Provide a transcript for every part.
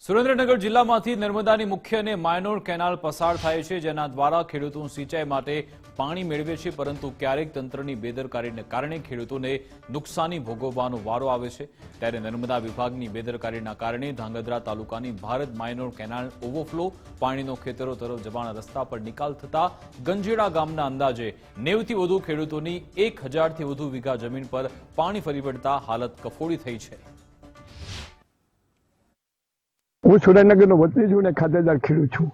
સુરેન્દ્રનગર જિલ્લામાંથી નર્મદાની મુખ્ય અને માયનોર કેનાલ પસાર થાય છે, જેના દ્વારા ખેડૂતો સિંચાઈ માટે પાણી મેળવે છે, પરંતુ ક્યારેક તંત્રની બેદરકારીને કારણે ખેડૂતોને નુકસાની ભોગવવાનો વારો આવે છે। ત્યારે નર્મદા વિભાગની બેદરકારીના કારણે ધાંગધ્રા તાલુકાની ભારત માયનોર કેનાલ ઓવરફ્લો, પાણીનો ખેતરો તરફ જવાના રસ્તા પર નિકાલ થતા ગંજેડા ગામના અંદાજે 90થી વધુ ખેડૂતોની 1000થી વધુ વીઘા જમીન પર પાણી ફરી વળતા હાલત કફોડી થઈ છે। હું સુરેન્દ્રનગરનો વતની છું અને ખાતેદાર ખેડૂત છું।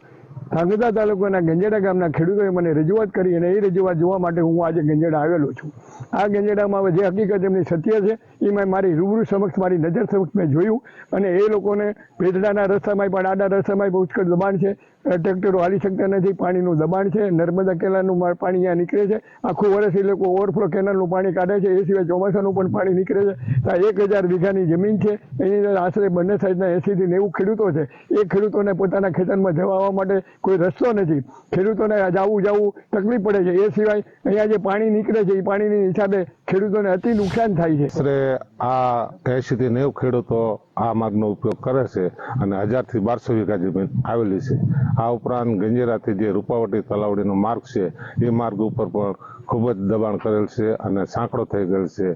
ધાંગધ્રા તાલુકાના ગંજેડા ગામના ખેડૂતોએ મને રજૂઆત કરી અને એ રજૂઆત જોવા માટે હું આજે ગંજેડા આવેલો છું। આ ગંજેડામાં જે હકીકત એમની સત્ય છે એ મેં મારી રૂબરૂ સમક્ષ, મારી નજર સમક્ષ મેં જોયું અને એ લોકોને ભેદડાના રસ્તામાં પણ આડા રસ્તામાં પણ ઉચ્ચકર દબાણ છે, ટ્રેક્ટરો હાલી શકતા નથી, પાણીનું દબાણ છે, નર્મદા કેનાલનું પાણી અહીંયા નીકળે છે, આખું વર્ષ એ લોકો ઓવરફ્લો કેનાલનું પાણી કાઢે છે, એ સિવાય ચોમાસાનું પણ પાણી નીકળે છે। આ 1000 વીઘાની જમીન છે, એની અંદર આશરે બંને સાઈડના 80 થી 90 ખેડૂતો છે। એ ખેડૂતોને પોતાના ખેતરમાં જવા આવવા માટે કોઈ રસ્તો નથી, ખેડૂતોને જવું તકલીફ પડે છે। એ સિવાય અહીંયા જે પાણી નીકળે છે એ પાણીની હિસાબે ખેડૂતોને અતિ નુકસાન થાય છે। આ 80 થી 90 ખેડૂતો આ માર્ગનો ઉપયોગ કરે છે અને 1000 થી 1200 વીઘા જમીન આવેલી છે। આ ઉપરાંત ગંજેરાથી જે રૂપાવટી તલાવડીનો માર્ગ છે એ માર્ગ ઉપર પણ ખૂબ જ દબાણ કરેલ છે અને સાંકડો થઈ ગયેલ છે।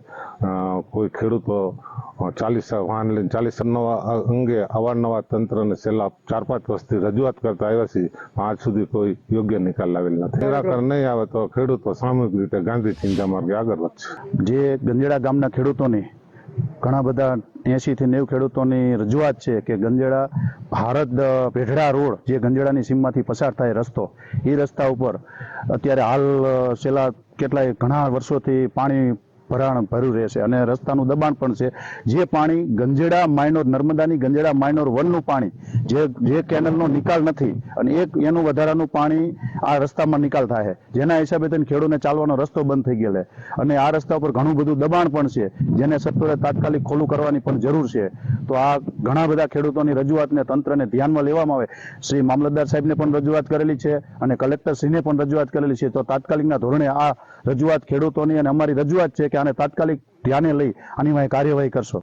કોઈ ખેડૂતો 40 વાહન લઈને 40 અંગે અવારનવાર તંત્રને છેલ્લા 4-5 વર્ષથી રજૂઆત કરતા આવ્યા છે, આજ સુધી કોઈ યોગ્ય નિકાલ લાવેલ નથી। નિરાકરણ નહીં આવે તો ખેડૂતો સામૂહિક રીતે ગાંધી ચિંતા માર્ગે આગળ વધશે। જે ગંજેડા ગામના ખેડૂતોની ઘણા બધા 80 થી 90 ખેડૂતોની રજૂઆત છે કે ગંજેડા ભારત ભેઢડા રોડ જે ગંજેડાની સીમમાંથી પસાર થાય રસ્તો, એ રસ્તા ઉપર અત્યારે હાલ છેલ્લા કેટલાય ઘણા વર્ષોથી પાણી ભર્યું રહેશે અને રસ્તાનું દબાણ પણ છે। જે પાણી ગંજેડા માયનોર, નર્મદાની ગંજેડા માયનોર 1નું પાણી જે કેનલનો નિકાલ નથી અને એનું વધારાનું પાણી આ રસ્તામાં નિકાલ થાય, જેના હિસાબે તેને ખેડૂતને ચાલવાનો રસ્તો બંધ થઈ ગયેલો અને આ રસ્તા ઉપર ઘણું બધું દબાણ પણ છે, જેને સત્વરે તાત્કાલિક ખોલું કરવાની પણ જરૂર છે। તો આ ઘણા બધા ખેડૂતોની રજૂઆતને તંત્રને ધ્યાનમાં લેવામાં આવે। શ્રી મામલતદાર સાહેબને પણ રજૂઆત કરેલી છે અને કલેક્ટરશ્રીને પણ રજૂઆત કરેલી છે। તો તાત્કાલિકના ધોરણે આ રજૂઆત ખેડૂતોની અને અમારી રજૂઆત છે કે આને તાત્કાલિક ધ્યાને લઈ આની કાર્યવાહી કરશો।